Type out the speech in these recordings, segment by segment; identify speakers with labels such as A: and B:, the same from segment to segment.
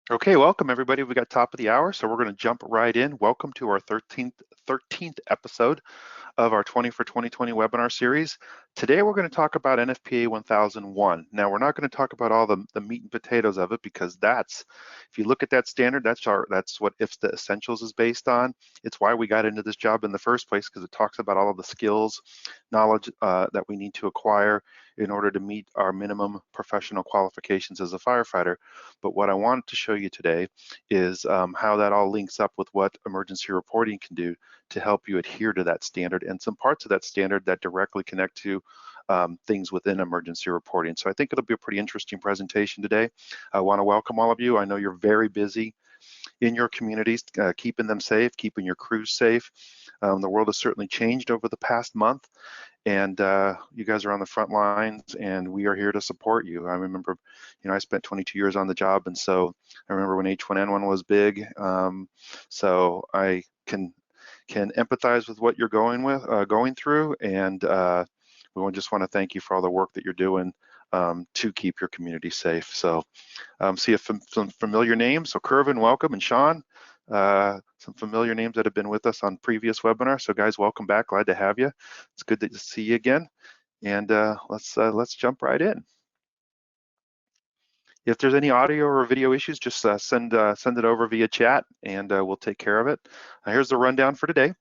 A: Okay, welcome everybody. We got top of the hour, so we're going to jump right in. Welcome to our 13th episode of our 20 for 2020 webinar series. Today we're going to talk about NFPA 1001. Now we're not going to talk about all the meat and potatoes of it because if you look at that standard, that's what If the Essentials is based on. It's why we got into this job in the first place, because it talks about all of the skills, knowledge that we need to acquire in order to meet our minimum professional qualifications as a firefighter. But what I wanted to show you today is how that all links up with what emergency reporting can do to help you adhere to that standard, and some parts of that standard that directly connect to things within emergency reporting. So I think it'll be a pretty interesting presentation today. I want to welcome all of you. I know you're very busy in your communities, keeping them safe, keeping your crews safe. The world has certainly changed over the past month, and you guys are on the front lines, and we are here to support you. I remember, I spent 22 years on the job, and so I remember when H1N1 was big. So I can empathize with what you're going through, and we just want to thank you for all the work that you're doing to keep your community safe. So see some familiar names. So Kervin, welcome, and Sean, some familiar names that have been with us on previous webinars. So guys, welcome back. Glad to have you. It's good to see you again. And let's jump right in. If there's any audio or video issues, just send it over via chat, and we'll take care of it. Here's the rundown for today.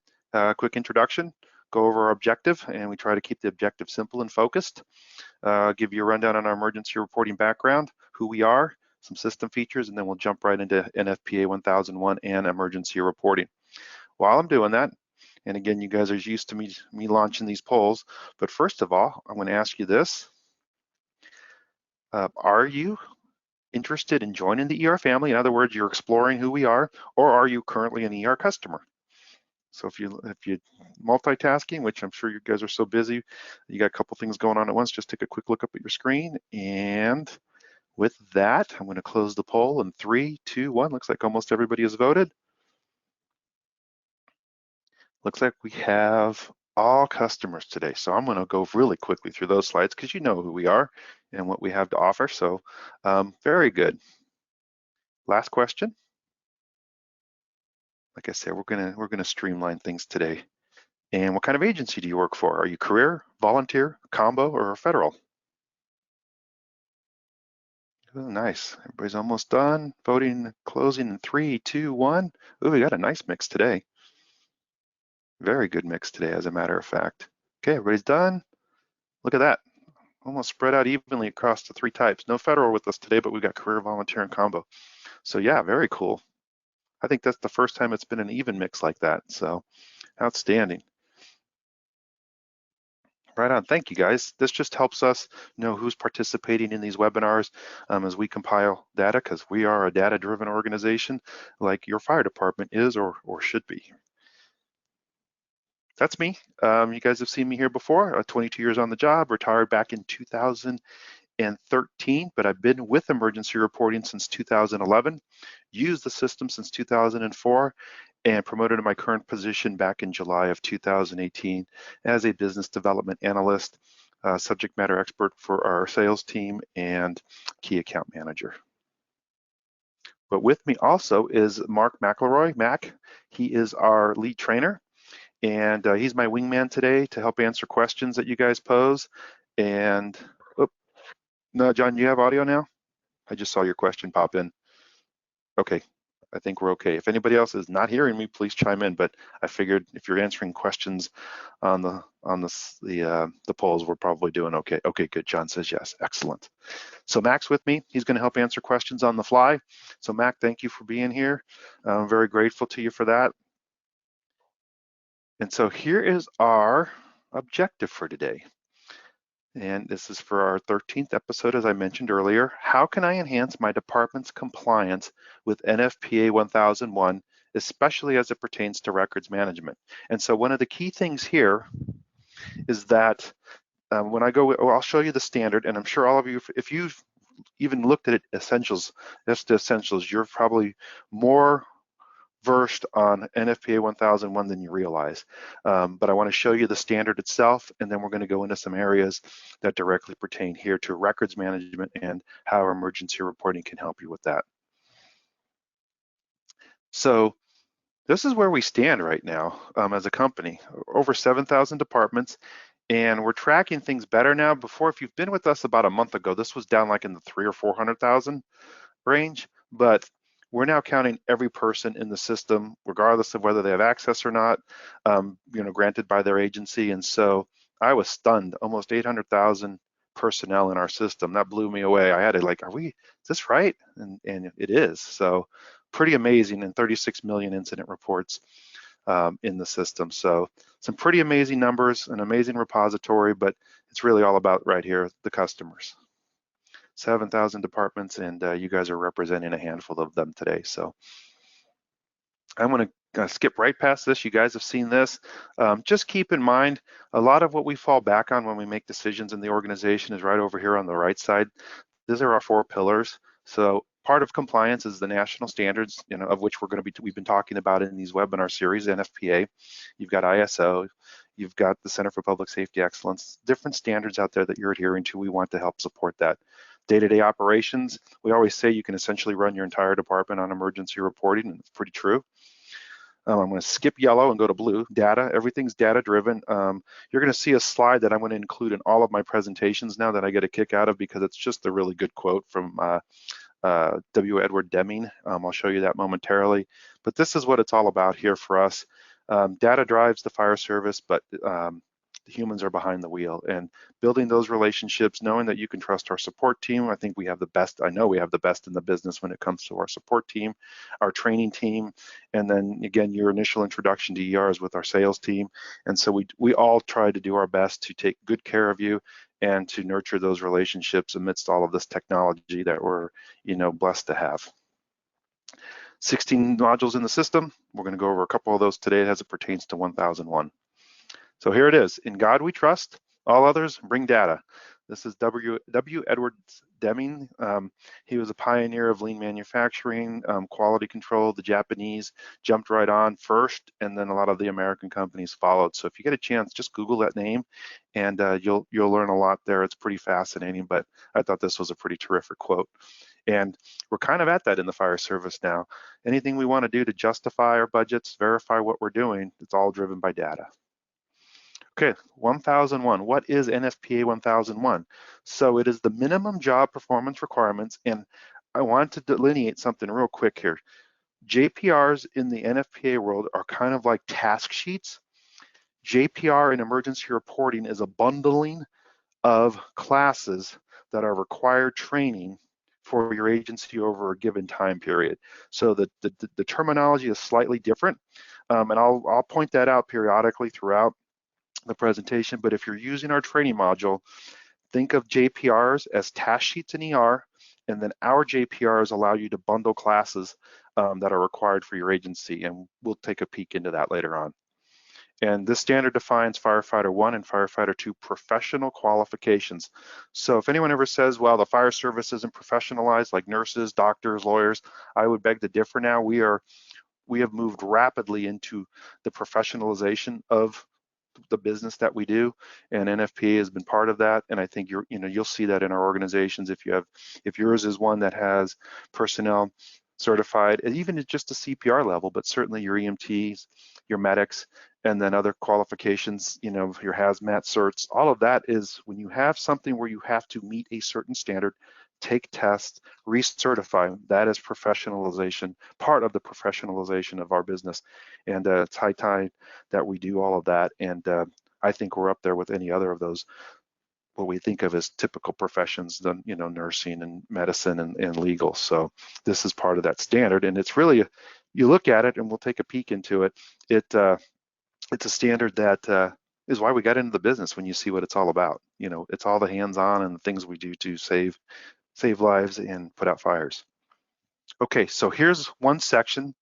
A: Quick introduction, go over our objective, and we try to keep the objective simple and focused. Give you a rundown on our emergency reporting background, who we are, some system features, and then we'll jump right into NFPA 1001 and emergency reporting. While I'm doing that, and again, you guys are used to me launching these polls, but first of all, I'm going to ask you this. Are you interested in joining the ER family? In other words, you're exploring who we are, or are you currently an ER customer? So if you multitasking, which I'm sure you guys are so busy, you got a couple things going on at once, just take a quick look up at your screen. And with that, I'm going to close the poll in 3, 2, 1. Looks like almost everybody has voted. Looks like we have all customers today. So I'm going to go really quickly through those slides because you know who we are and what we have to offer. So very good. Last question. Like I said, we're gonna streamline things today. And what kind of agency do you work for? Are you career, volunteer, combo, or federal? Oh, nice. Everybody's almost done. Voting closing in 3, 2, 1. Ooh, we got a nice mix today. Very good mix today, as a matter of fact. Okay, everybody's done. Look at that. Almost spread out evenly across the 3 types. No federal with us today, but we've got career, volunteer, and combo. So yeah, very cool. I think that's the first time it's been an even mix like that. So outstanding. Right on. Thank you, guys. This just helps us know who's participating in these webinars as we compile data, because we are a data-driven organization like your fire department is or should be. That's me. You guys have seen me here before. 22 years on the job, retired back in 2013, but I've been with emergency reporting since 2011, used the system since 2004, and promoted to my current position back in July of 2018 as a business development analyst, subject matter expert for our sales team, and key account manager. But with me also is Mark McElroy. Mac, he is our lead trainer, and he's my wingman today to help answer questions that you guys pose. And no, John, do you have audio now? I just saw your question pop in. Okay, I think we're okay. If anybody else is not hearing me, please chime in. But I figured if you're answering questions on the polls, we're probably doing okay. Okay, good. John says yes. Excellent. So Mac's with me. He's going to help answer questions on the fly. So Mac, thank you for being here. I'm very grateful to you for that. And so here is our objective for today. And this is for our 13th episode, as I mentioned earlier. How can I enhance my department's compliance with NFPA 1001, especially as it pertains to records management? And so one of the key things here is that when I go, I'll show you the standard, and I'm sure all of you, if you've even looked at it, essentials, that's the essentials, you're probably more versed on NFPA 1001 than you realize. But I want to show you the standard itself, and then we're going to go into some areas that directly pertain here to records management and how emergency reporting can help you with that. So this is where we stand right now as a company, over 7,000 departments, and we're tracking things better now. Before, if you've been with us about a month ago, this was down like in the 300,000 or 400,000 range, but we're now counting every person in the system, regardless of whether they have access or not, granted by their agency. And so I was stunned, almost 800,000 personnel in our system. That blew me away. I had to like, is this right? And it is. So pretty amazing, and 36 million incident reports in the system. So some pretty amazing numbers, an amazing repository, but it's really all about right here, the customers. 7,000 departments, and you guys are representing a handful of them today. So I'm going to skip right past this. You guys have seen this. Just keep in mind, a lot of what we fall back on when we make decisions in the organization is right over here on the right side. These are our 4 pillars. So part of compliance is the national standards, of which we've been talking about in these webinar series, NFPA. You've got ISO, you've got the Center for Public Safety Excellence, different standards out there that you're adhering to. We want to help support that. Day-to-day operations, we always say you can essentially run your entire department on emergency reporting, and it's pretty true. I'm going to skip yellow and go to blue. Data, everything's data driven. You're going to see a slide that I'm going to include in all of my presentations now that I get a kick out of, because it's just a really good quote from W. Edward Deming. I'll show you that momentarily. But this is what it's all about here for us. Data drives the fire service, but the humans are behind the wheel, and building those relationships, knowing that you can trust our support team. I think we have the best, I know we have the best in the business when it comes to our support team, our training team, and then again, your initial introduction to ERs with our sales team. And so we all try to do our best to take good care of you and to nurture those relationships amidst all of this technology that we're, blessed to have. 16 modules in the system. We're going to go over a couple of those today as it pertains to 1001. So here it is. In God we trust. All others bring data. This is W. Edward Deming. He was a pioneer of lean manufacturing, quality control. The Japanese jumped right on first, and then a lot of the American companies followed. So if you get a chance, just Google that name, and you'll learn a lot there. It's pretty fascinating, but I thought this was a pretty terrific quote. And we're kind of at that in the fire service now. Anything we want to do to justify our budgets, verify what we're doing, it's all driven by data. Okay, 1001. What is NFPA 1001? So it is the minimum job performance requirements, and I want to delineate something real quick here. JPRs in the NFPA world are kind of like task sheets. JPR in emergency reporting is a bundling of classes that are required training for your agency over a given time period. So the terminology is slightly different, and I'll point that out periodically throughout the presentation. But if you're using our training module, think of JPRs as task sheets in ER, and then our JPRs allow you to bundle classes that are required for your agency, and we'll take a peek into that later on. And this standard defines firefighter 1 and firefighter 2 professional qualifications. So if anyone ever says, well, the fire service isn't professionalized like nurses, doctors, lawyers, I would beg to differ now. We have moved rapidly into the professionalization of the business that we do, and NFPA has been part of that. And I think you'll see that in our organizations. If yours is one that has personnel certified, even at just a CPR level, but certainly your EMTs, your medics, and then other qualifications, your hazmat certs, all of that is when you have something where you have to meet a certain standard, take tests, recertify. That is professionalization, part of the professionalization of our business. And it's high time that we do all of that. And I think we're up there with any other of those, what we think of as typical professions, the nursing and medicine and legal. So this is part of that standard. And it's really, you look at it, and we'll take a peek into it. It's a standard that is why we got into the business. When you see what it's all about, it's all the hands-on and the things we do to save lives and put out fires. Okay, so here's one section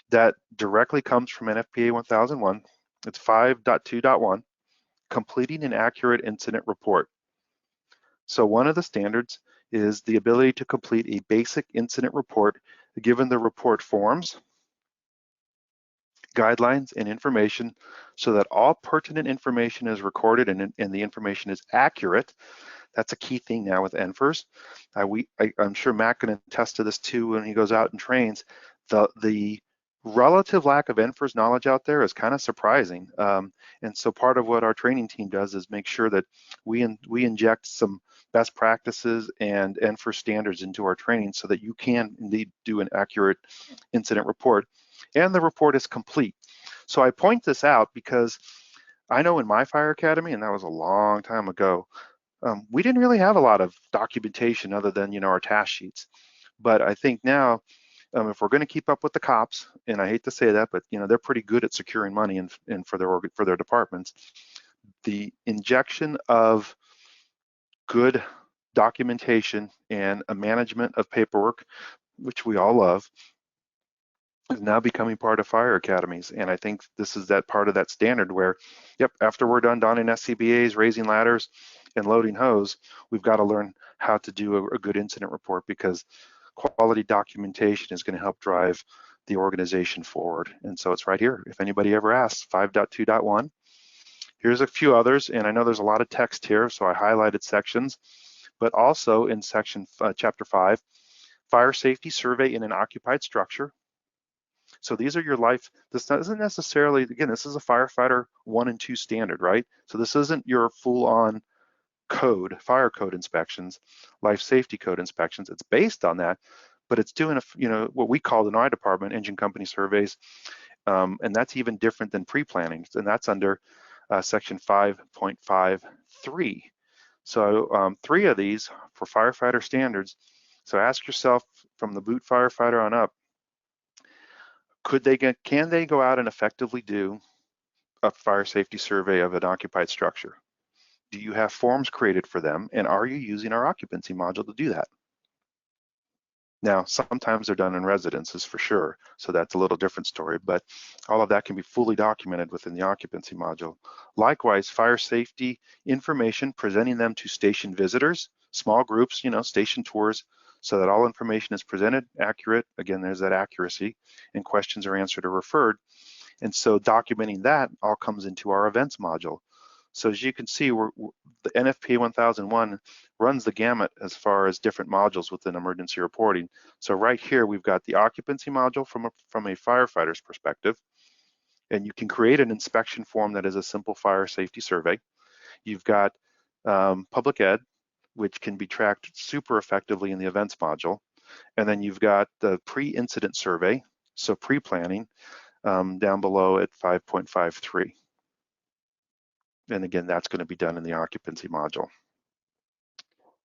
A: that directly comes from NFPA 1001. It's 5.2.1, completing an accurate incident report. So one of the standards is the ability to complete a basic incident report given the report forms, guidelines, and information so that all pertinent information is recorded and the information is accurate. That's a key thing now with NFIRS. I'm sure Matt can attest to this too when he goes out and trains. The relative lack of NFIRS knowledge out there is kind of surprising. And so part of what our training team does is make sure that we inject some best practices and NFIRS standards into our training so that you can indeed do an accurate incident report, and the report is complete. So I point this out because I know in my fire academy, and that was a long time ago, we didn't really have a lot of documentation other than, our task sheets. But I think now, if we're going to keep up with the cops, and I hate to say that, but they're pretty good at securing money and for their departments, the injection of good documentation and a management of paperwork, which we all love, is now becoming part of fire academies. And I think this is that part of that standard where, yep, after we're done donning SCBAs, raising ladders, and loading hose, we've got to learn how to do a good incident report, because quality documentation is going to help drive the organization forward. And so it's right here. If anybody ever asks, 5.2.1. Here's a few others, and I know there's a lot of text here, so I highlighted sections, but also in section chapter 5, fire safety survey in an occupied structure. So these are your life. This isn't necessarily, again, this is a firefighter 1 and 2 standard, right? So this isn't your full-on code, fire code inspections, life safety code inspections. It's based on that, but it's doing what we call in our department engine company surveys, and that's even different than pre-planning, and that's under section 5.53. So 3 of these for firefighter standards. So ask yourself, from the boot firefighter on up, can they go out and effectively do a fire safety survey of an occupied structure? Do you have forms created for them, and are you using our occupancy module to do that? Now, sometimes they're done in residences for sure, so that's a little different story, but all of that can be fully documented within the occupancy module. Likewise, fire safety information, presenting them to station visitors, small groups, station tours, so that all information is presented, accurate. Again, there's that accuracy, and questions are answered or referred. And so documenting that all comes into our events module. So as you can see, the NFPA 1001 runs the gamut as far as different modules within emergency reporting. So right here, we've got the occupancy module from a firefighter's perspective, and you can create an inspection form that is a simple fire safety survey. You've got public ed, which can be tracked super effectively in the events module. And then you've got the pre-incident survey, so pre-planning, down below at 5.53. And again, that's going to be done in the occupancy module.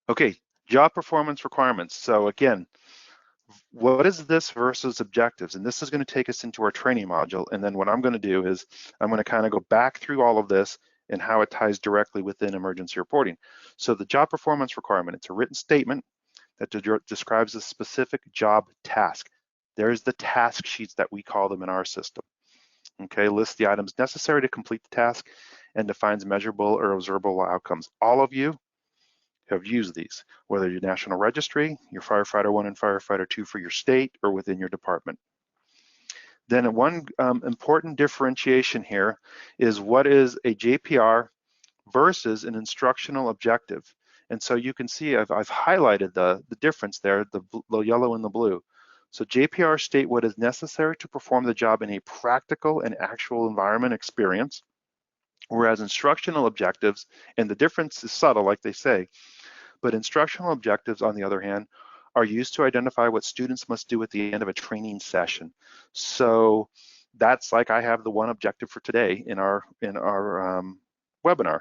A: Okay, job performance requirements. So again, what is this versus objectives? And this is going to take us into our training module. And then what I'm going to do is I'm going to kind of go back through all of this and how it ties directly within emergency reporting. So the job performance requirement, it's a written statement that describes a specific job task. There's the task sheets that we call them in our system. Okay, lists the items necessary to complete the task and defines measurable or observable outcomes. All of you have used these, whether you're National Registry, your Firefighter 1 and Firefighter 2 for your state, or within your department. Then one important differentiation here is what is a JPR versus an instructional objective. And so you can see I've highlighted the difference there, the yellow and the blue. So JPR state what is necessary to perform the job in a practical and actual environment experience, whereas instructional objectives, and the difference is subtle, like they say, but instructional objectives, on the other hand, are used to identify what students must do at the end of a training session. So that's like, I have the one objective for today in our webinar.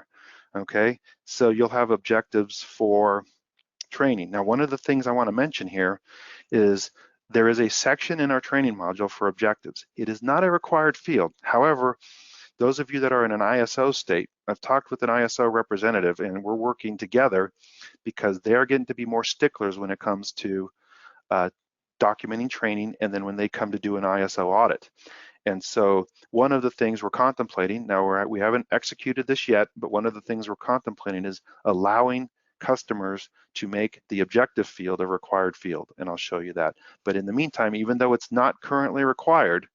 A: Okay, so you'll have objectives for training. Now, one of the things I want to mention here is there is a section in our training module for objectives. It is not a required field. However, those of you that are in an ISO state, I've talked with an ISO representative, and we're working together because they are getting to be more sticklers when it comes to documenting training, and then when they come to do an ISO audit. And so one of the things we're contemplating, now we haven't executed this yet, but one of the things we're contemplating is allowing customers to make the objective field a required field, and I'll show you that. But in the meantime, even though it's not currently required,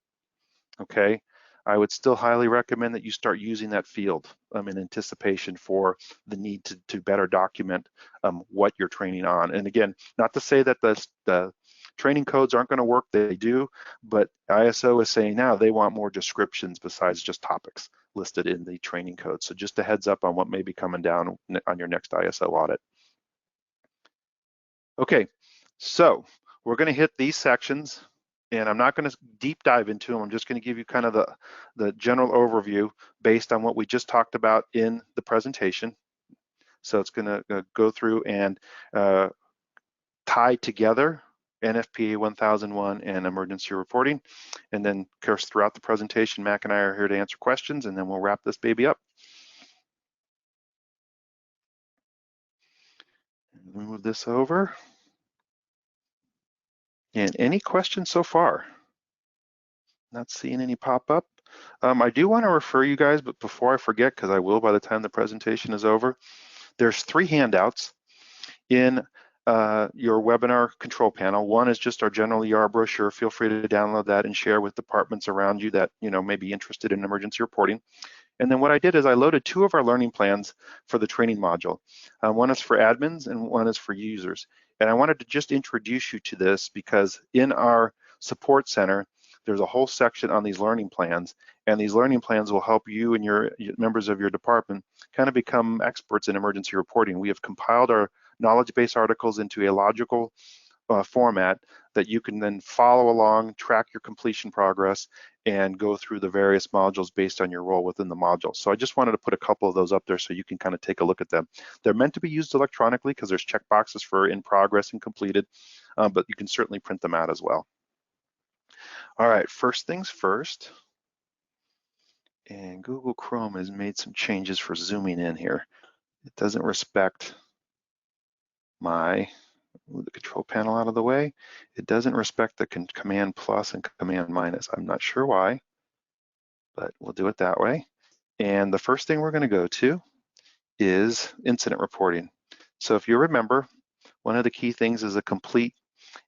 A: okay, I would still highly recommend that you start using that field in anticipation for the need to better document what you're training on. And again, not to say that the Training codes aren't going to work, they do, but ISO is saying now they want more descriptions besides just topics listed in the training code. So just a heads up on what may be coming down on your next ISO audit. Okay, so we're going to hit these sections, and I'm not going to deep dive into them. I'm just going to give you kind of the general overview based on what we just talked about in the presentation. So it's going to go through and tie together NFPA 1001 and emergency reporting. And then, of course, throughout the presentation, Mac and I are here to answer questions, and then we'll wrap this baby up. Move this over. And any questions so far? Not seeing any pop up. I do want to refer you guys, but before I forget, because I will by the time the presentation is over, there's 3 handouts in your webinar control panel. One is just our general ER brochure. Feel free to download that and share with departments around you that may be interested in emergency reporting. And then what I did is I loaded 2 of our learning plans for the training module. One is for admins and one is for users. And I wanted to just introduce you to this because in our support center, there's a whole section on these learning plans, and these learning plans will help you and your members of your department kind of become experts in emergency reporting. We have compiled our knowledge base articles into a logical format that you can then follow along, track your completion progress, and go through the various modules based on your role within the module. So I just wanted to put a couple of those up there so you can kind of take a look at them. They're meant to be used electronically because there's checkboxes for in progress and completed, but you can certainly print them out as well. All right, first things first, and Google Chrome has made some changes for zooming in here. It doesn't respect move the control panel out of the way. It doesn't respect the command plus and command minus. I'm not sure why, but we'll do it that way. And the first thing we're going to go to is incident reporting. So if you remember, one of the key things is a complete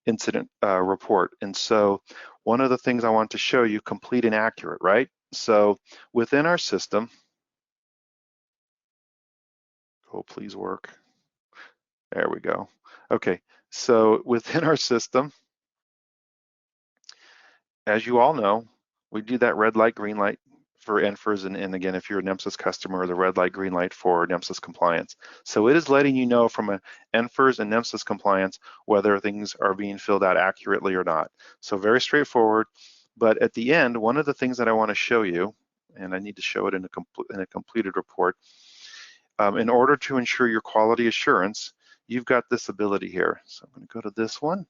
A: incident report. And so one of the things I want to show you, complete and accurate, right? So within our system, oh, please work. There we go. Okay, so within our system, as you all know, we do that red light, green light for NFRS, and again, if you're a NEMSIS customer, the red light, green light for NEMSIS compliance. So it is letting you know from a NFRS and NEMSIS compliance whether things are being filled out accurately or not. So very straightforward, but at the end, one of the things that I want to show you, and I need to show it in a completed report, in order to ensure your quality assurance, you've got this ability here. So I'm going to go to this one.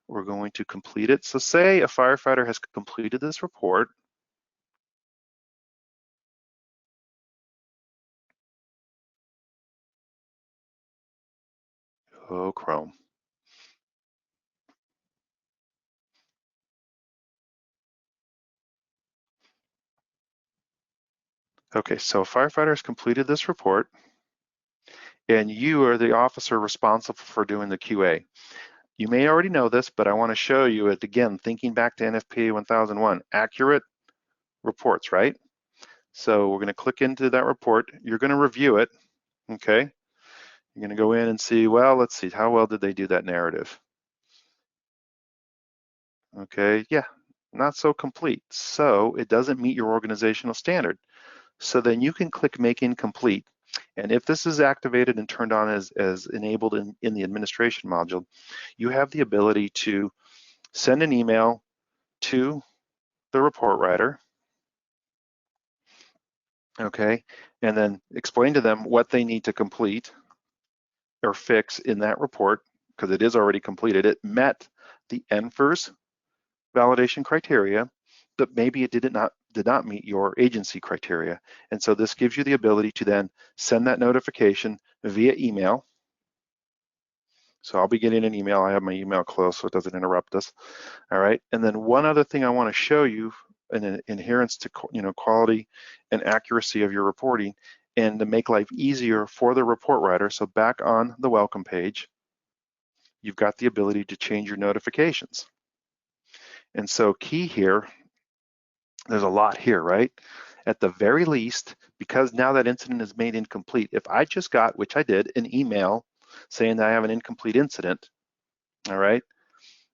A: We're going to complete it. So say a firefighter has completed this report. Oh, Chrome. Okay, so a firefighter has completed this report, and you are the officer responsible for doing the QA. You may already know this, but I want to show you it again, thinking back to NFPA 1001, accurate reports, right? So we're going to click into that report. You're going to review it, okay? You're going to go in and see, well, let's see, how well did they do that narrative? Okay, yeah, not so complete. So it doesn't meet your organizational standard. So then you can click Make Incomplete. And if this is activated and turned on as enabled in the administration module, you have the ability to send an email to the report writer, okay, and then explain to them what they need to complete or fix in that report, because it is already completed. It met the NFRS validation criteria, but maybe it did not meet your agency criteria. And so this gives you the ability to then send that notification via email. So I'll be getting an email. I have my email closed so it doesn't interrupt us. All right. And then one other thing I want to show you, an adherence to quality and accuracy of your reporting, and to make life easier for the report writer. So back on the welcome page, you've got the ability to change your notifications. And so key here, there's a lot here, right? At the very least, because now that incident is made incomplete, if I just got, which I did, an email saying that I have an incomplete incident, all right,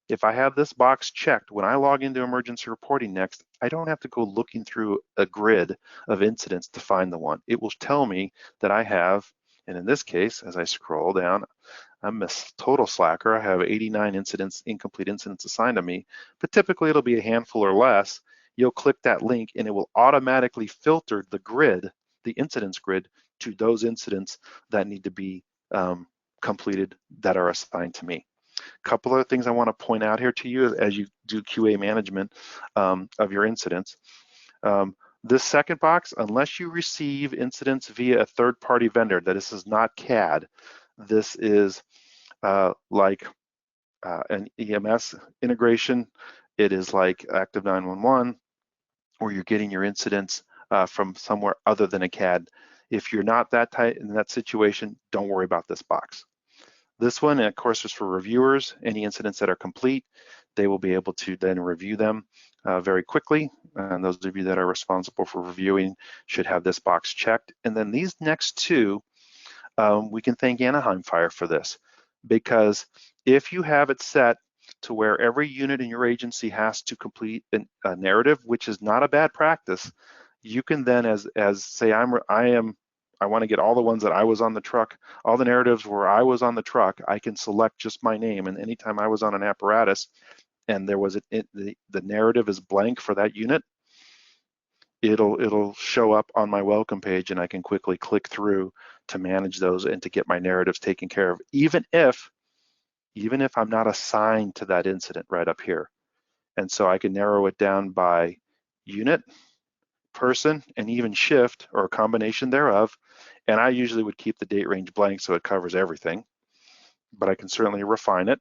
A: If I have this box checked, when I log into emergency reporting next, I don't have to go looking through a grid of incidents to find the one. It will tell me that I have, and in this case, as I scroll down, I'm a total slacker. I have 89 incidents, incomplete incidents assigned to me, but typically it'll be a handful or less. You'll click that link and it will automatically filter the grid, the incidents grid, to those incidents that need to be completed that are assigned to me. A couple other things I want to point out here to you as you do QA management of your incidents. This second box, unless you receive incidents via a third-party vendor, that this is not CAD, this is like an EMS integration. It is like Active 911, or you're getting your incidents from somewhere other than a CAD. If you're not that tight in that situation, don't worry about this box. This one, of course, is for reviewers. Any incidents that are complete, they will be able to then review them very quickly. And those of you that are responsible for reviewing should have this box checked. And then these next two, we can thank Anaheim Fire for this, because if you have it set to where every unit in your agency has to complete a narrative, which is not a bad practice, you can then, as say I want to get all the ones that I was on the truck, all the narratives where I was on the truck, I can select just my name, and anytime I was on an apparatus and there was the narrative is blank for that unit, it'll show up on my welcome page, and I can quickly click through to manage those and to get my narratives taken care of, even if I'm not assigned to that incident right up here. And so I can narrow it down by unit, person, and even shift, or a combination thereof. And I usually would keep the date range blank so it covers everything, but I can certainly refine it.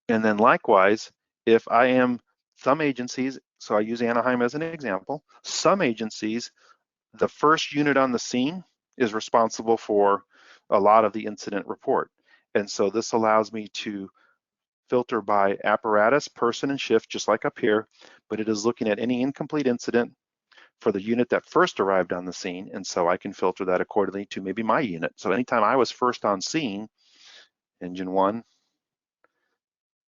A: And then likewise, if I am some agencies, so I use Anaheim as an example, some agencies, the first unit on the scene is responsible for a lot of the incident report. And so this allows me to filter by apparatus, person, and shift, just like up here, but it is looking at any incomplete incident for the unit that first arrived on the scene, and so I can filter that accordingly to maybe my unit. So anytime I was first on scene, engine one,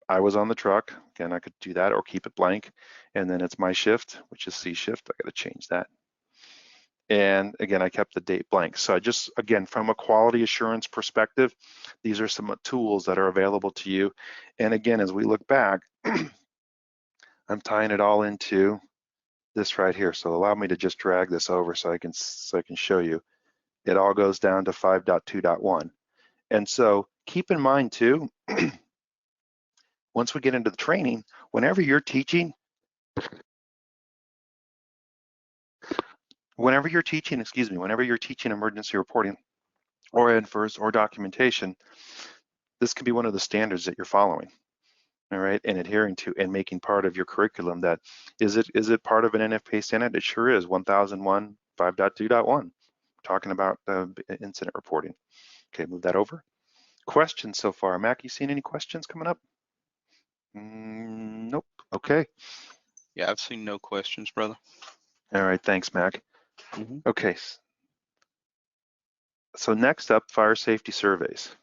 A: I was on the truck, again, I could do that or keep it blank, and then it's my shift, which is C shift. I gotta change that. And again, I kept the date blank. So I just, again, from a quality assurance perspective, these are some tools that are available to you. And again, as we look back, I'm tying it all into this right here. So allow me to just drag this over so I can show you. It all goes down to 5.2.1. And so keep in mind too, once we get into the training, whenever you're teaching emergency reporting or inverse or documentation, this can be one of the standards that you're following, all right, and adhering to and making part of your curriculum. That is it part of an NFPA standard? It sure is. 1001 5.2.1, talking about incident reporting. Okay, move that over. Questions so far? Mac, you seen any questions coming up? Nope. Okay.
B: Yeah, I've seen no questions, brother.
A: All right, thanks, Mac. Okay. So next up, fire safety surveys.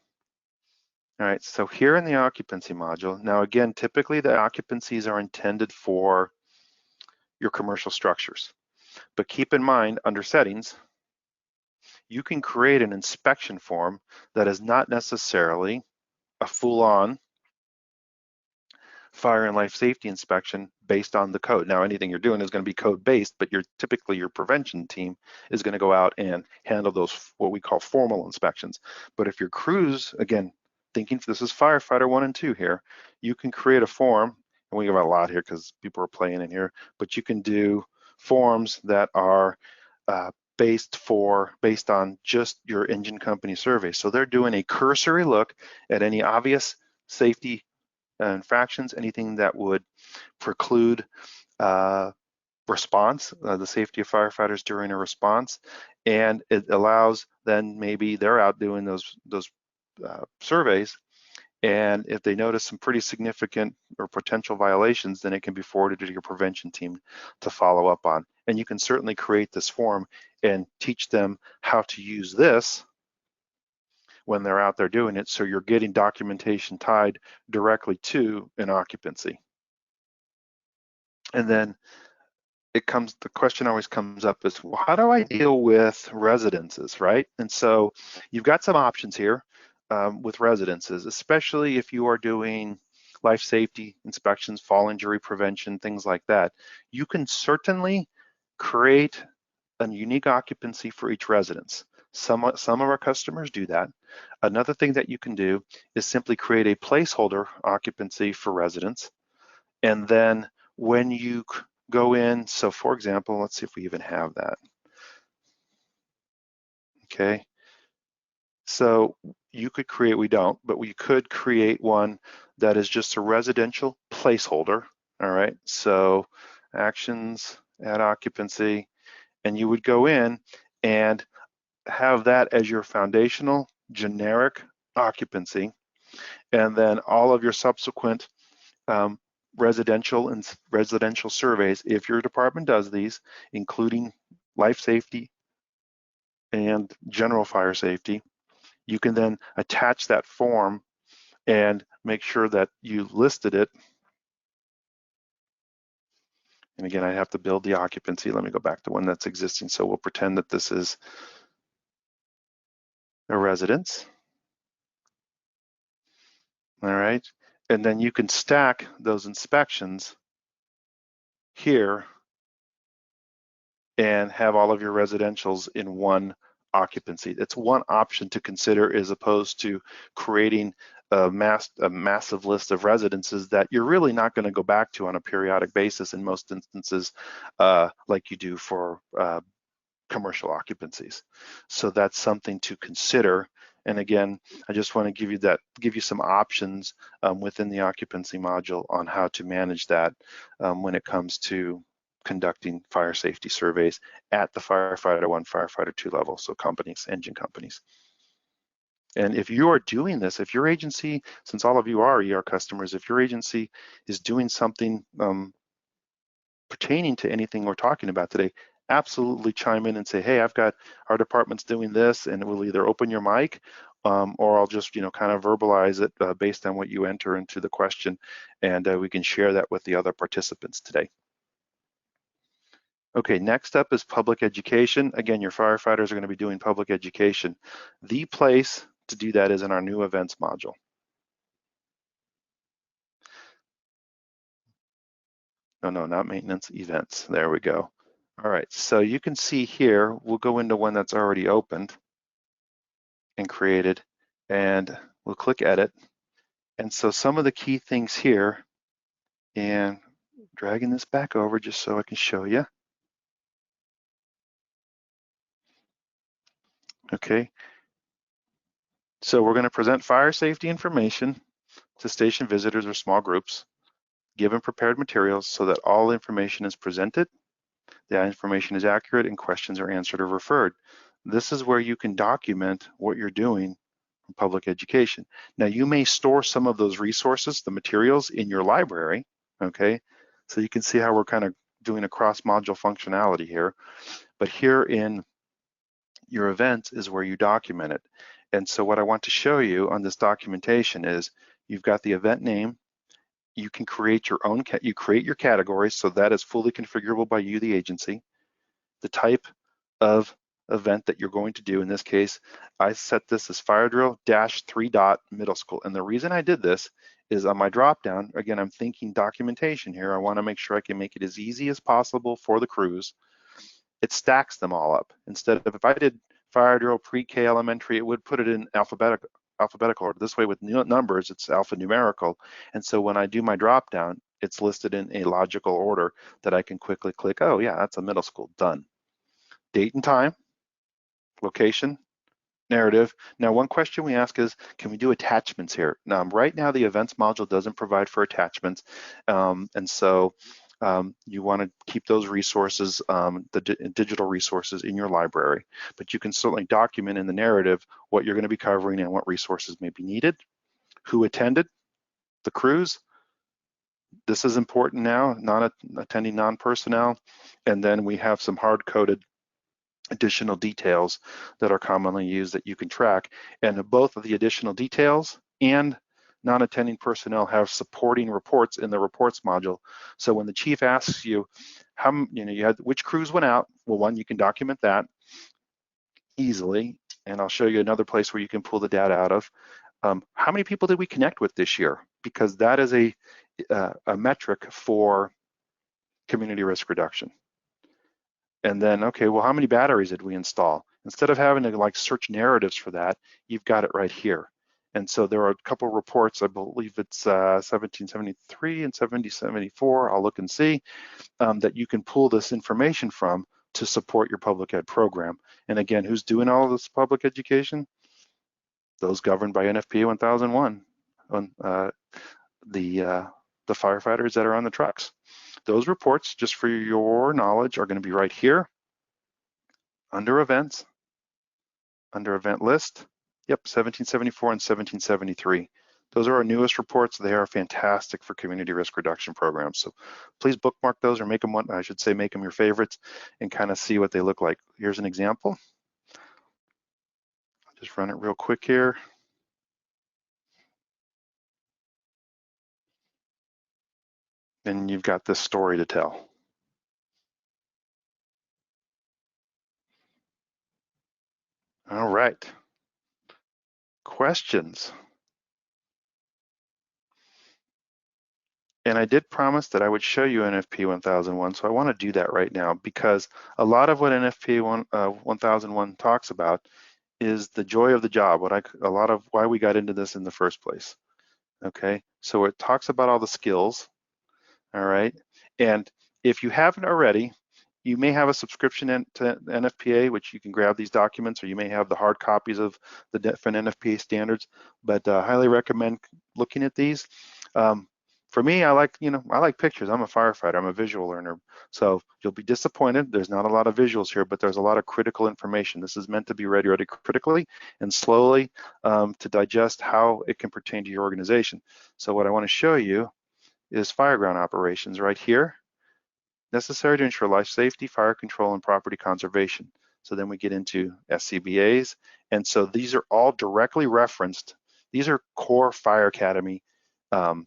A: All right, so here in the occupancy module, now again, typically the occupancies are intended for your commercial structures. But keep in mind, under settings, you can create an inspection form that is not necessarily a full-on fire and life safety inspection based on the code. Now, anything you're doing is going to be code-based, but typically your prevention team is going to go out and handle those, what we call formal inspections. But if your crews, again, thinking this is firefighter 1 and 2 here, you can create a form, and we have a lot here because people are playing in here, but you can do forms that are based on just your engine company survey. So they're doing a cursory look at any obvious safety infractions, anything that would preclude response, the safety of firefighters during a response, and it allows then maybe they're out doing those surveys, and if they notice some pretty significant or potential violations, then it can be forwarded to your prevention team to follow up on. And you can certainly create this form and teach them how to use this when they're out there doing it. So you're getting documentation tied directly to an occupancy. And then the question always comes up is, well, how do I deal with residences, right? And so you've got some options here with residences, especially if you are doing life safety inspections, fall injury prevention, things like that. You can certainly create a unique occupancy for each residence. Some of our customers do that. Another thing that you can do is simply create a placeholder occupancy for residents. And then when you go in, so for example, let's see if we even have that. Okay. So you could create, we don't, but we could create one that is just a residential placeholder. All right. So actions, add occupancy, and you would go in and have that as your foundational generic occupancy. And then all of your subsequent residential surveys, if your department does these, including life safety and general fire safety, you can then attach that form and make sure that you listed it. And again, I have to build the occupancy. Let me go back to one that's existing. So we'll pretend that this is a residence. All right. And then you can stack those inspections here and have all of your residentials in one occupancy. It's one option to consider as opposed to creating a massive list of residences that you're really not going to go back to on a periodic basis in most instances, like you do for commercial occupancies. So that's something to consider. And again, I just want to give you some options within the occupancy module on how to manage that when it comes to conducting fire safety surveys at the firefighter 1, firefighter 2 level, so companies, engine companies. And if you are doing this, if your agency, since all of you are ER customers, if your agency is doing something pertaining to anything we're talking about today, absolutely chime in and say, hey, I've got our department's doing this, and we'll either open your mic or I'll just kind of verbalize it based on what you enter into the question, and we can share that with the other participants today. Okay, next up is public education. Again, your firefighters are going to be doing public education. The place to do that is in our new events module. No, not maintenance, events. There we go. All right, so you can see here, we'll go into one that's already opened and created, and we'll click edit. And so some of the key things here, and dragging this back over just so I can show you. Okay, so we're going to present fire safety information to station visitors or small groups, given prepared materials so that all information is presented, the information is accurate, and questions are answered or referred. This is where you can document what you're doing in public education. Now, you may store some of those resources, the materials, in your library, okay? So you can see how we're kind of doing a cross-module functionality here. But here in your events is where you document it. And so what I want to show you on this documentation is you've got the event name. You can create your own, you create your categories, so that is fully configurable by you, the agency. The type of event that you're going to do, in this case, I set this as fire drill -3 middle school. And the reason I did this is on my drop down, again, I'm thinking documentation here. I want to make sure I can make it as easy as possible for the crews. It stacks them all up. Instead of, if I did fire drill pre-K elementary, it would put it in alphabetical order. This way with numbers, it's alphanumerical. And so when I do my drop down, it's listed in a logical order that I can quickly click, oh yeah, that's a middle school, done. Date and time, location, narrative. Now, one question we ask is, can we do attachments here? Now, right now, the events module doesn't provide for attachments. And so you want to keep those resources, the digital resources in your library, but you can certainly document in the narrative what you're going to be covering and what resources may be needed, who attended, the crews. This is important now, non-attending non-personnel. And then we have some hard-coded additional details that are commonly used that you can track. And both of the additional details and non-attending personnel have supporting reports in the reports module. So when the chief asks you, you had which crews went out, well, one, you can document that easily. And I'll show you another place where you can pull the data out of. How many people did we connect with this year? Because that is a metric for community risk reduction. And then, okay, well, how many batteries did we install? Instead of having to like search narratives for that, you've got it right here. And so there are a couple reports, I believe it's 1773 and 1774, I'll look and see, that you can pull this information from to support your public ed program. And again, who's doing all of this public education? Those governed by NFPA 1001, the firefighters that are on the trucks. Those reports, just for your knowledge, are going to be right here under events, under event list. Yep, 1774 and 1773. Those are our newest reports. They are fantastic for community risk reduction programs. So please bookmark those, or make them one, I should say, make them your favorites and kind of see what they look like. Here's an example. I'll just run it real quick here. And you've got this story to tell. All right. Questions? And I did promise that I would show you NFPA 1001, so I want to do that right now, because a lot of what NFPA 1001 talks about is the joy of the job, a lot of why we got into this in the first place. Okay, so it talks about all the skills, all right? And if you haven't already, you may have a subscription to NFPA, which you can grab these documents, or you may have the hard copies of the different NFPA standards, but highly recommend looking at these. For me, I like pictures. I'm a firefighter, I'm a visual learner. So you'll be disappointed. There's not a lot of visuals here, but there's a lot of critical information. This is meant to be read critically and slowly to digest how it can pertain to your organization. So what I want to show you is fireground operations right here, necessary to ensure life safety, fire control, and property conservation. So then we get into SCBAs. And so these are all directly referenced. These are core Fire Academy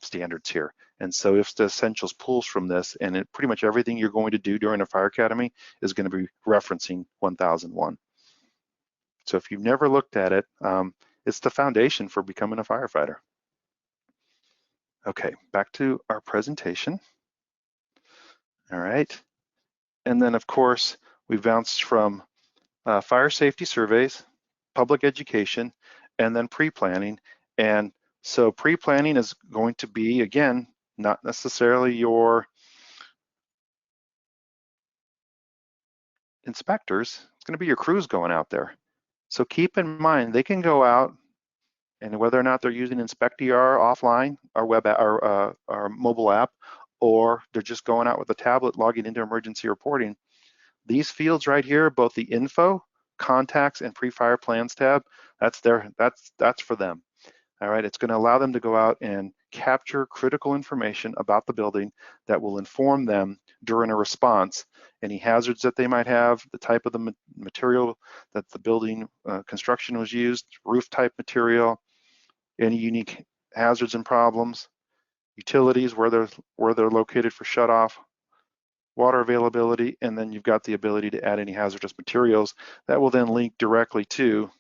A: standards here. And so if the essentials pulls from this, and pretty much everything you're going to do during a Fire Academy is going to be referencing 1001. So if you've never looked at it, it's the foundation for becoming a firefighter. Okay, back to our presentation. All right. And then of course, we bounced from fire safety surveys, public education, and then pre-planning. And so pre-planning is going to be, again, not necessarily your inspectors, it's going to be your crews going out there. So keep in mind, they can go out, and whether or not they're using InspectER offline, our mobile app, or they're just going out with a tablet logging into emergency reporting, these fields right here, both the info, contacts, and pre-fire plans tab, that's for them. All right, it's going to allow them to go out and capture critical information about the building that will inform them during a response, any hazards that they might have, the type of the material that the building construction was used, roof type material, any unique hazards and problems, utilities, where they're located for shut off, water availability, and then you've got the ability to add any hazardous materials that will then link directly to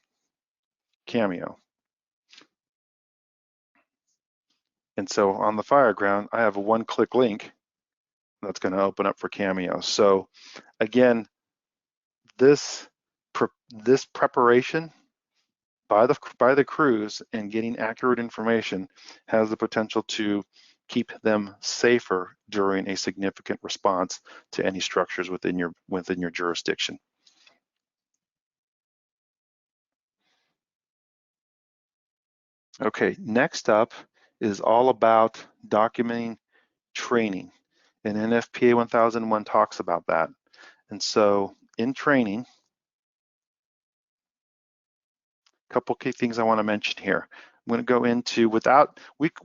A: Cameo. And so on the Fireground, I have a one-click link that's going to open up for Cameo. So again, this preparation by the crews and getting accurate information has the potential to keep them safer during a significant response to any structures within your jurisdiction. Okay, next up is all about documenting training, and NFPA 1001 talks about that. And so in training, a couple key things I want to mention here. I'm going to go into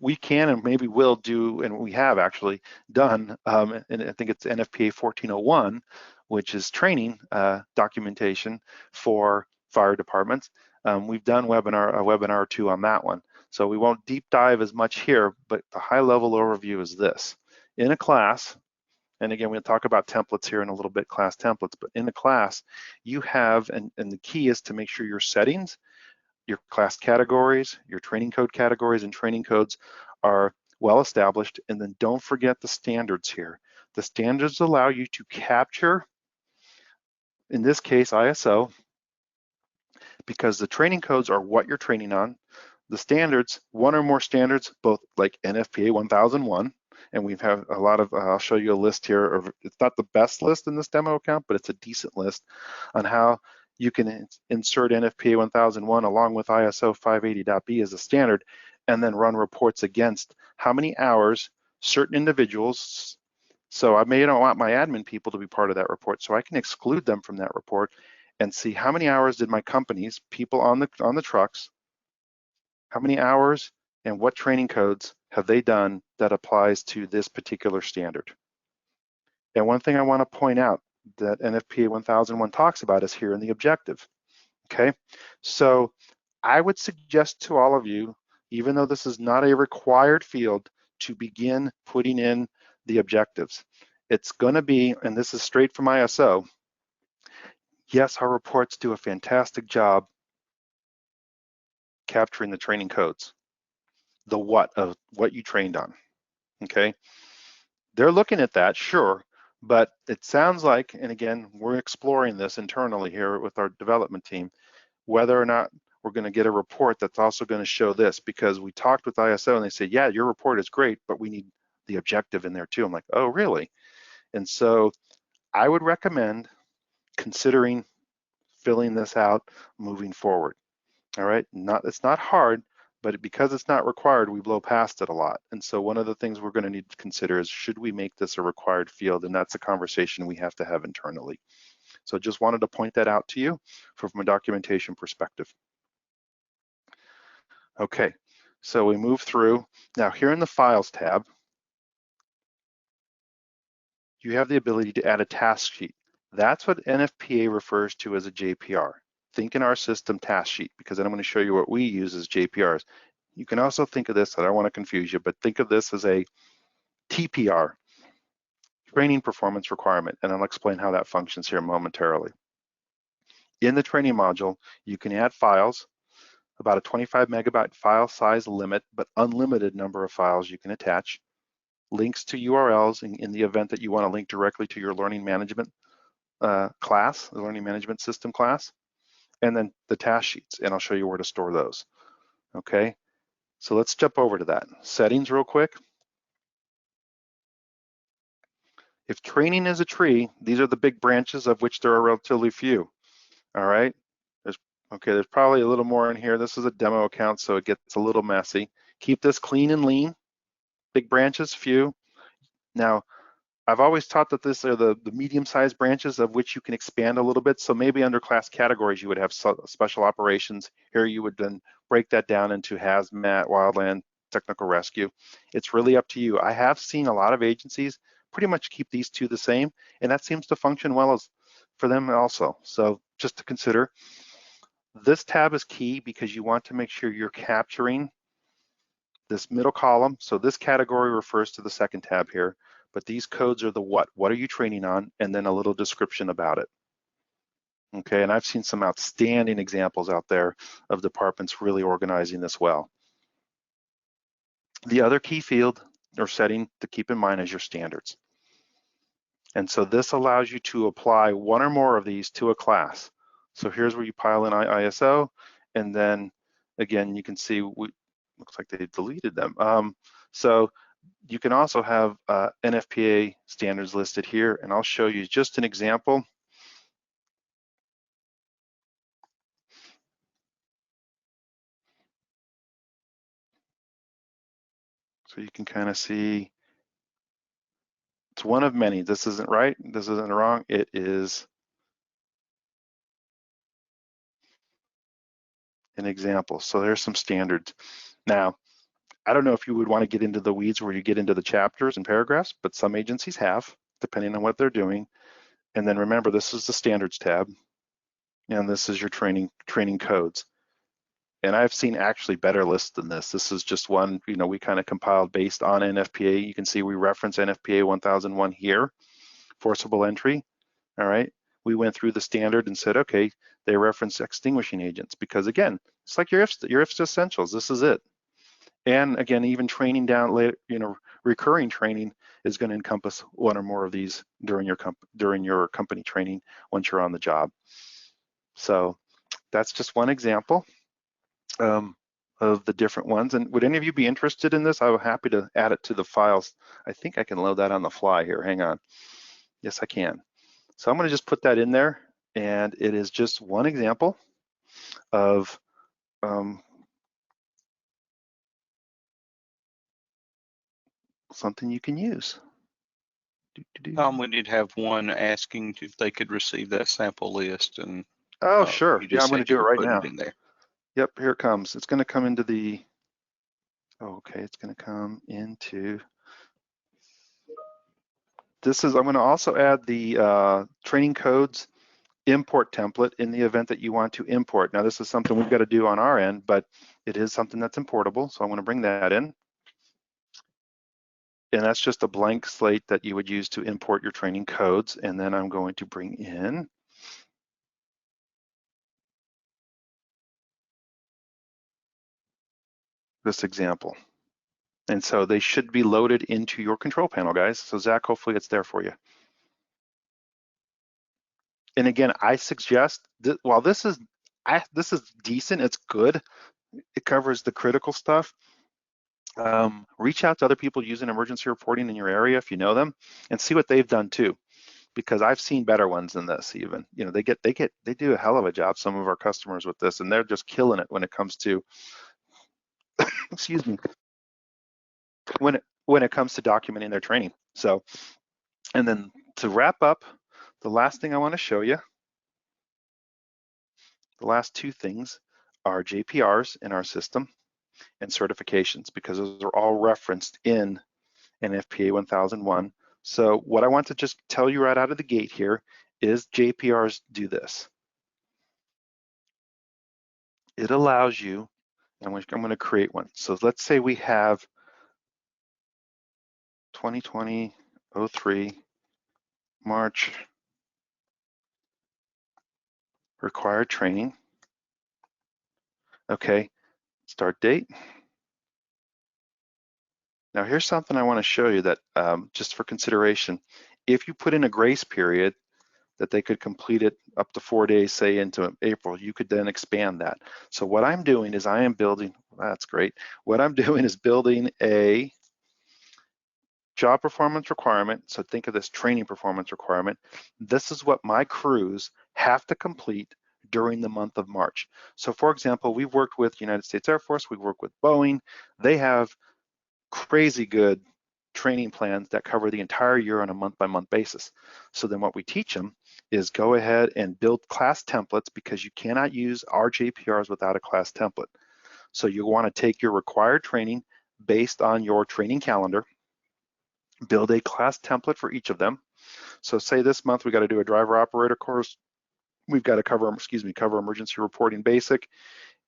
A: we can and maybe will do, and we have actually done, and I think it's NFPA 1401, which is training documentation for fire departments. We've done a webinar or two on that one. So we won't deep dive as much here, but the high level overview is this. In a class, and again, we'll talk about templates here in a little bit, class templates, but in a class, you have, and the key is to make sure your settings, your class categories, your training code categories and training codes are well established. And then don't forget the standards here. The standards allow you to capture, in this case, ISO, because the training codes are what you're training on. The standards, one or more standards, both like NFPA 1001, and we've had a lot of, I'll show you a list here of, it's not the best list in this demo account, but it's a decent list on how you can insert NFPA 1001 along with ISO 580.B as a standard, and then run reports against how many hours certain individuals. So I may not want my admin people to be part of that report, so I can exclude them from that report and see how many hours did my company's people on the trucks, how many hours and what training codes have they done that applies to this particular standard. And one thing I want to point out that NFPA 1001 talks about is here in the objective. Okay, so I would suggest to all of you, even though this is not a required field, to begin putting in the objectives. It's going to be, and this is straight from ISO, yes, our reports do a fantastic job capturing the training codes, the what of what you trained on, okay? They're looking at that, sure, but it sounds like, and again, we're exploring this internally here with our development team, whether or not we're going to get a report that's also going to show this, because we talked with ISO and they said, yeah, your report is great, but we need the objective in there too. I'm like, oh, really? And so I would recommend considering filling this out moving forward. All right, it's not hard, but because it's not required, we blow past it a lot. And so one of the things we're going to need to consider is, should we make this a required field? And that's a conversation we have to have internally. So just wanted to point that out to you from a documentation perspective. Okay, so we move through. Now here in the Files tab, you have the ability to add a task sheet. That's what NFPA refers to as a JPR. Think in our system task sheet, because then I'm going to show you what we use as JPRs. You can also think of this, I don't want to confuse you, but think of this as a TPR, training performance requirement, and I'll explain how that functions here momentarily. In the training module, you can add files, about a 25 megabyte file size limit, but unlimited number of files you can attach, links to URLs in the event that you want to link directly to your learning management class, the learning management system class, and then the task sheets, and I'll show you where to store those. Okay, so let's jump over to that. Settings real quick. If training is a tree, these are the big branches, of which there are relatively few. All right, there's probably a little more in here. This is a demo account, so it gets a little messy. Keep this clean and lean. Big branches, few. Now, I've always taught that this are the medium-sized branches, of which you can expand a little bit. So maybe under class categories, you would have special operations. Here you would then break that down into hazmat, wildland, technical rescue. It's really up to you. I have seen a lot of agencies pretty much keep these two the same, and that seems to function well for them also. So just to consider. This tab is key because you want to make sure you're capturing this middle column. So this category refers to the second tab here, but these codes are the what. What are you training on? And then a little description about it. Okay, and I've seen some outstanding examples out there of departments really organizing this well. The other key field or setting to keep in mind is your standards. And so this allows you to apply one or more of these to a class. So here's where you pile in ISO, and then again, you can see, looks like they deleted them. So you can also have NFPA standards listed here, and I'll show you just an example. So you can kind of see, it's one of many. This isn't right, this isn't wrong, it is an example. So there's some standards. Now, I don't know if you would want to get into the weeds where you get into the chapters and paragraphs, but some agencies have, depending on what they're doing. And then remember, this is the standards tab, and this is your training codes. And I've seen actually better lists than this. This is just one, we kind of compiled based on NFPA. You can see we reference NFPA 1001 here, forcible entry. All right. We went through the standard and said, okay, they reference extinguishing agents because again, it's like your IFST essentials. This is it. And again, even training down later, recurring training is going to encompass one or more of these during your company training once you're on the job. So that's just one example of the different ones. And would any of you be interested in this? I'm happy to add it to the files. I think I can load that on the fly here. Hang on. Yes, I can. So I'm going to just put that in there, and it is just one example of something you can use.
B: We did have one asking if they could receive that sample list, and
A: oh, sure.
B: you
A: Yeah,
B: just
A: I'm going to
B: said you
A: do it
B: were
A: right
B: putting
A: now.
B: it in there.
A: Yep, here it comes. It's going to come into the, okay, it's going to come into, I'm going to also add the training codes import template in the event that you want to import. Now, this is something we've got to do on our end, but it is something that's importable, so I'm going to bring that in. And that's just a blank slate that you would use to import your training codes. And then I'm going to bring in this example. And so they should be loaded into your control panel, guys. So Zach, hopefully it's there for you. And again, I suggest that while this is decent, it's good, it covers the critical stuff. Reach out to other people using emergency reporting in your area if you know them, and see what they've done too, because I've seen better ones than this. Even they do a hell of a job. Some of our customers with this, and they're just killing it when it comes to excuse me, when it comes to documenting their training. So, and then to wrap up, the last thing I want to show you, the last two things are JPRs in our system and certifications, because those are all referenced in NFPA 1001. So what I want to just tell you right out of the gate here is JPRs do this. It allows you, and I'm going to create one. So let's say we have 2020-03 March required training. Okay, start date. Now here's something I want to show you that just for consideration. If you put in a grace period that they could complete it up to 4 days, say into April, you could then expand that. So what I'm doing is I am building, that's great. What I'm doing is building a job performance requirement. So think of this training performance requirement. This is what my crews have to complete during the month of March. So for example, we've worked with United States Air Force, we've worked with Boeing. They have crazy good training plans that cover the entire year on a month-by-month basis. So then what we teach them is go ahead and build class templates, because you cannot use our JPRs without a class template. So you want to take your required training based on your training calendar, build a class template for each of them. So say this month we got to do a driver operator course. We've got to cover emergency reporting basic,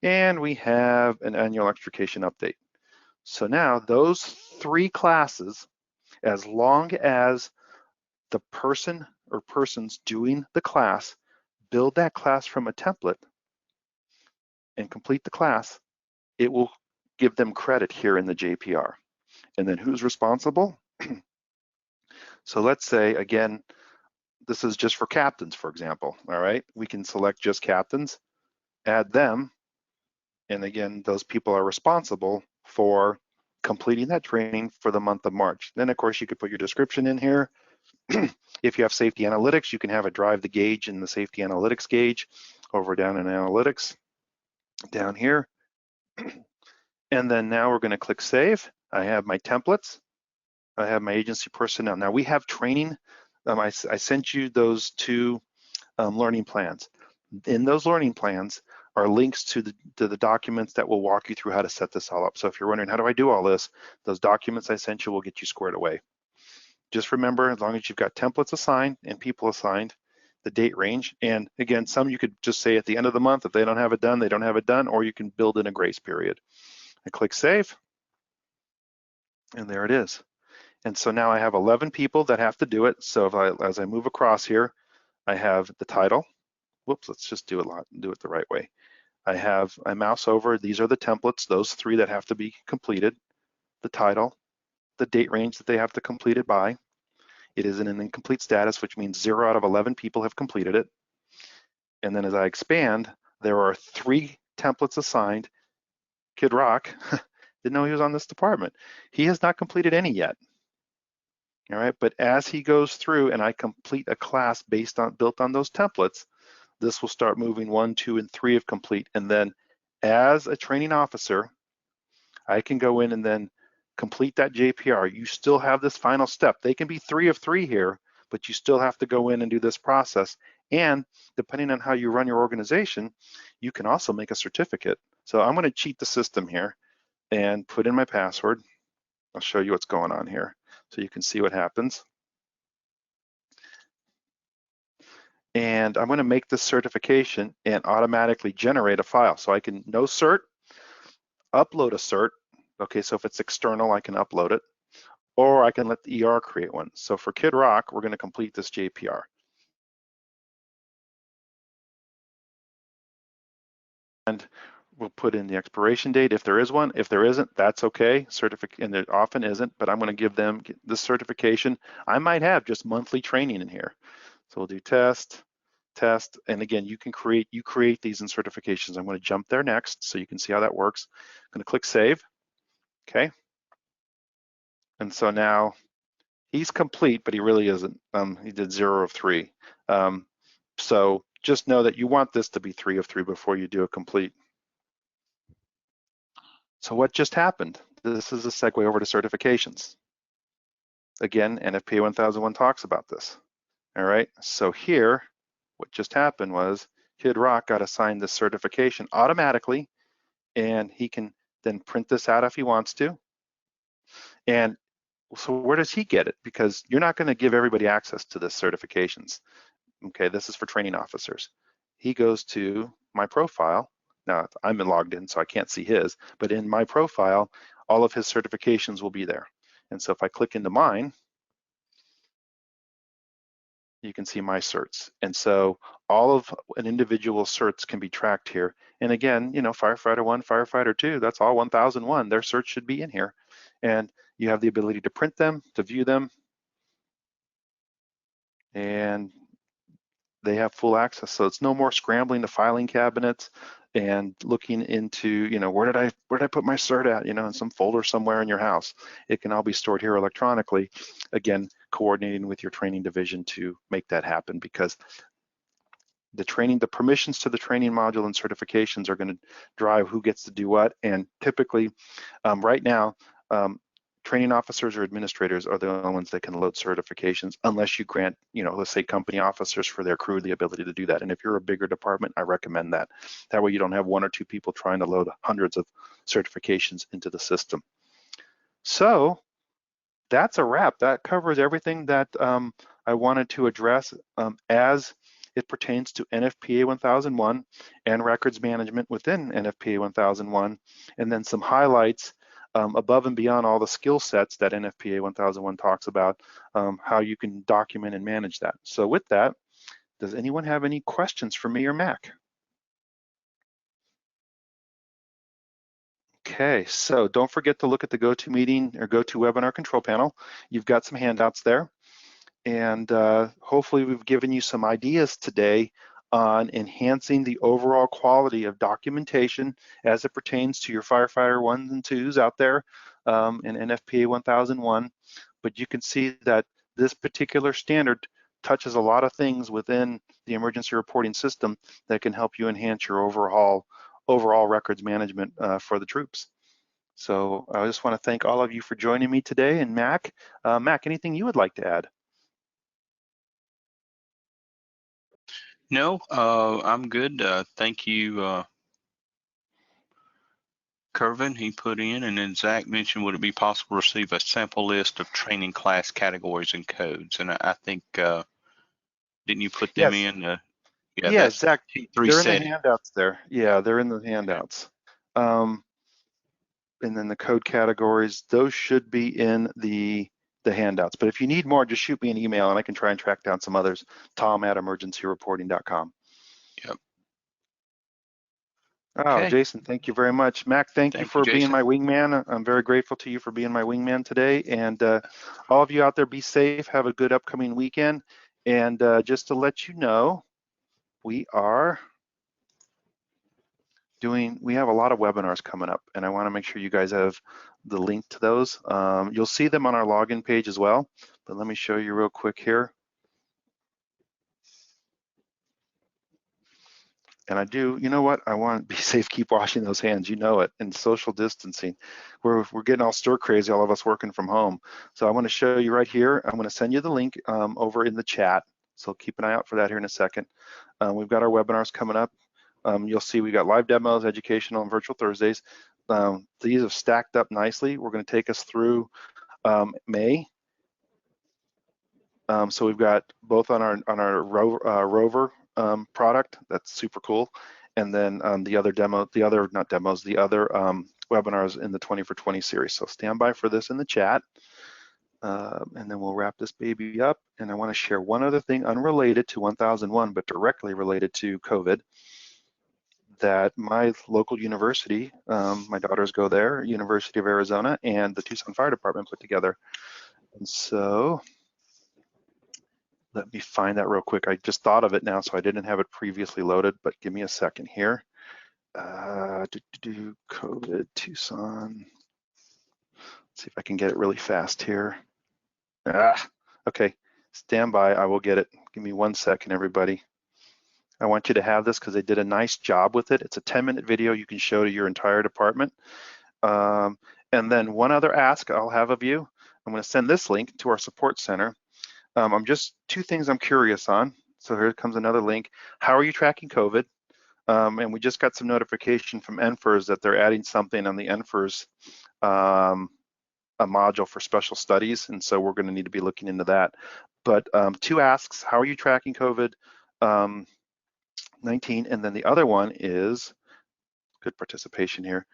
A: and we have an annual extrication update. So now those three classes, as long as the person or persons doing the class build that class from a template and complete the class, it will give them credit here in the JPR. And then who's responsible? So let's say, again, this is just for captains, for example, all right? We can select just captains, add them, and again, those people are responsible for completing that training for the month of March. Then, of course, you could put your description in here. If you have safety analytics, you can have it drive the gauge in the safety analytics gauge over down in analytics down here. And then now we're going to click save. I have my templates. I have my agency personnel. Now we have training. I sent you those two learning plans. In those learning plans are links to the documents that will walk you through how to set this all up. So if you're wondering, how do I do all this? Those documents I sent you will get you squared away. Just remember, as long as you've got templates assigned and people assigned, the date range, and again, some you could just say at the end of the month, if they don't have it done, they don't have it done, or you can build in a grace period. I click save, and there it is. And so now I have 11 people that have to do it. So as I move across here, I have the title. Whoops, let's just do it the right way. I mouse over, these are the templates, those 3 that have to be completed, the title, the date range that they have to complete it by. It is in an incomplete status, which means 0 out of 11 people have completed it. And then as I expand, there are 3 templates assigned. Kid Rock didn't know he was on this department. He has not completed any yet. All right, but as he goes through and I complete a class built on those templates, this will start moving 1, 2, and 3 of complete. And then as a training officer, I can go in and then complete that JPR. You still have this final step. They can be 3 of 3 here, but you still have to go in and do this process. And depending on how you run your organization, you can also make a certificate. So I'm going to cheat the system here and put in my password. I'll show you what's going on here so you can see what happens. And I'm going to make this certification and automatically generate a file. So I can no cert, upload a cert. Okay, so if it's external, I can upload it, or I can let the ER create one. So for Kid Rock, we're going to complete this JPR. And we'll put in the expiration date if there is one. If there isn't, that's okay. And there often isn't, but I'm going to give them this certification. I might have just monthly training in here. So we'll do test, and again, you create these in certifications. I'm going to jump there next so you can see how that works. I'm going to click save. Okay. And so now he's complete, but he really isn't. He did 0 of 3. So just know that you want this to be 3 of 3 before you do a complete. So what just happened? This is a segue over to certifications. Again, NFPA 1001 talks about this. All right, so here, what just happened was Kid Rock got assigned this certification automatically, and he can then print this out if he wants to. And so where does he get it? Because you're not going to give everybody access to this certifications. Okay, this is for training officers. He goes to my profile. Now, I'm logged in, so I can't see his, but in my profile, all of his certifications will be there. And so if I click into mine, you can see my certs. And so all of an individual certs can be tracked here. And again, you know, firefighter 1, firefighter 2, that's all 1001. Their certs should be in here. And you have the ability to print them, to view them, and they have full access. So it's no more scrambling to filing cabinets and looking into, you know, where did I put my cert at, you know, in some folder somewhere in your house. It can all be stored here electronically. Again, coordinating with your training division to make that happen, because the permissions to the training module and certifications are going to drive who gets to do what. And typically, right now, training officers or administrators are the only ones that can load certifications, unless you grant, you know, let's say company officers for their crew the ability to do that. And if you're a bigger department, I recommend that. That way you don't have 1 or 2 people trying to load hundreds of certifications into the system. So that's a wrap. That covers everything that I wanted to address as it pertains to NFPA 1001 and records management within NFPA 1001, and then some highlights above and beyond all the skill sets that NFPA 1001 talks about, how you can document and manage that. So with that, does anyone have any questions for me or Mac? Okay, so don't forget to look at the GoToMeeting or GoToWebinar control panel. You've got some handouts there. And hopefully we've given you some ideas today on enhancing the overall quality of documentation as it pertains to your firefighter 1s and 2s out there in NFPA 1001. But you can see that this particular standard touches a lot of things within the emergency reporting system that can help you enhance your overall records management for the troops. So I just want to thank all of you for joining me today. And Mac, anything you would like to add?
B: No, I'm good. Thank you, Kervin, he put in, and then Zach mentioned, would it be possible to receive a sample list of training class categories and codes? And I think, didn't you put them
A: Yes.
B: in? Yeah,
A: Yeah,
B: that's
A: Zach,
B: T3
A: they're in the
B: setting.
A: handouts there. Yeah, they're in the
B: Okay.
A: handouts. And then the code categories, those should be in the handouts. But if you need more, just shoot me an email and I can try and track down some others. tom@emergencyreporting.com.
B: Yep.
A: Oh,
B: Okay.
A: Jason, thank you very much. Mac, thank you
B: Thank you,
A: for being
B: Jason.
A: my wingman. I'm very grateful to you for being my wingman today. And all of you out there, be safe. Have a good upcoming weekend. And just to let you know, we have a lot of webinars coming up, and I want to make sure you guys have the link to those. You'll see them on our login page as well, but let me show you real quick here. And I do, you know what? I want to be safe, keep washing those hands, you know it, and social distancing. We're getting all stir crazy, all of us working from home. So I want to show you right here. I'm going to send you the link over in the chat. So keep an eye out for that here in a second. We've got our webinars coming up. You'll see we got live demos, educational, and virtual Thursdays. These have stacked up nicely. We're going to take us through May. So we've got both on our rover product. That's super cool. And then the other webinars in the 20 for 20 series. So stand by for this in the chat. And then we'll wrap this baby up. And I want to share one other thing unrelated to 1001, but directly related to COVID, that my local university, my daughters go there, University of Arizona, and the Tucson Fire Department put together. And so let me find that real quick. I just thought of it now, so I didn't have it previously loaded, but give me a second here. COVID Tucson. Let's see if I can get it really fast here. Okay, stand by, I will get it. Give me 1 second, everybody. I want you to have this because they did a nice job with it. It's a 10-minute video you can show to your entire department. And then one other ask I'll have of you. I'm going to send this link to our support center. I'm just two things I'm curious on. So here comes another link. How are you tracking COVID? And we just got some notification from NFPA that they're adding something on the NFPA a module for special studies, and so we're going to need to be looking into that. But two asks: how are you tracking COVID-19? And then the other one is good participation here.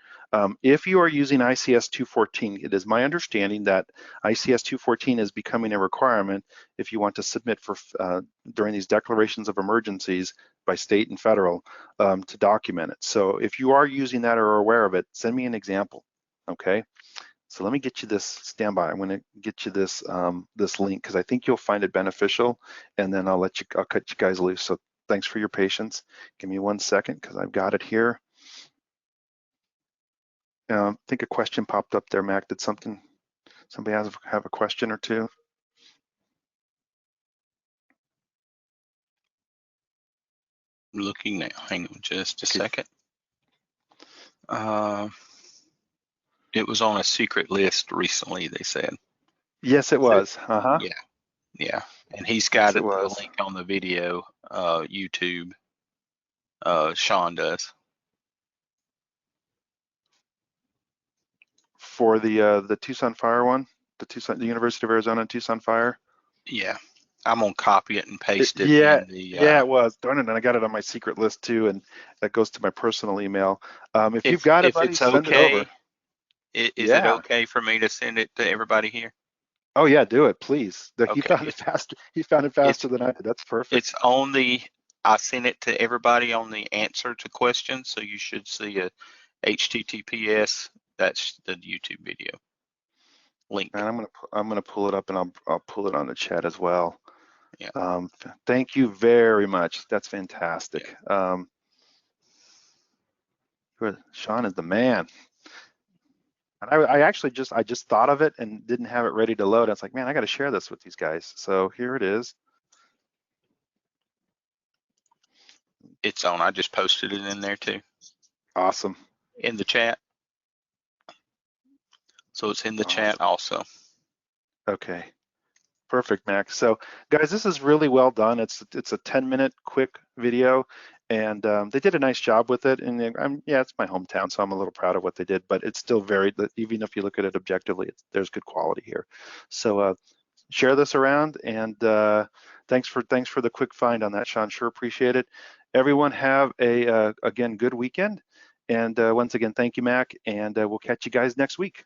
A: If you are using ICS 214, it is my understanding that ICS 214 is becoming a requirement if you want to submit for during these declarations of emergencies by state and federal to document it. So if you are using that or are aware of it, send me an example, okay? So let me get you this, standby. I'm gonna get you this this link because I think you'll find it beneficial, and then I'll cut you guys loose. So thanks for your patience. Give me 1 second because I've got it here. I think a question popped up there, Mac. Did somebody have a question or two?
B: I'm looking now. Hang on just a
A: Okay.
B: second. It was on a secret list recently, they said.
A: Yes, it was.
B: Yeah. And he's
A: Yes,
B: got
A: it
B: the
A: was.
B: link on the video, YouTube. Sean does.
A: For the Tucson Fire one, the University of Arizona Tucson Fire.
B: Yeah, I'm gonna copy it and paste it
A: Yeah,
B: in the.
A: yeah, it was. Darn it, and I got it on my secret list too, and that goes to my personal email. If you've got it,
B: If
A: buddy,
B: it's
A: send it over.
B: okay, is it
A: Yeah.
B: okay for me to send it to everybody here?
A: Oh yeah, do it, please. He
B: Okay,
A: found it faster. He found it faster than I did. That's perfect.
B: it's on the. I sent it to everybody on the answer to questions, so you should see a HTTPS. That's the YouTube video link.
A: And I'm gonna pull it up, and I'll pull it on the chat as well.
B: Yeah.
A: Thank you very much. That's fantastic. Yeah. Sean is the man. And I actually just thought of it and didn't have it ready to load. I was like, man, I got to share this with these guys. So here it is.
B: It's on. I just posted it in there too.
A: Awesome.
B: In the chat. So it's in the chat also.
A: Okay. Perfect, Max. So guys, this is really well done. It's a 10-minute quick video, and they did a nice job with it. And yeah, it's my hometown, so I'm a little proud of what they did, but it's still very, even if you look at it objectively, there's good quality here. So share this around, and thanks for the quick find on that, Sean. Sure appreciate it. Everyone have a again, good weekend, and once again, thank you, Mac, and we'll catch you guys next week.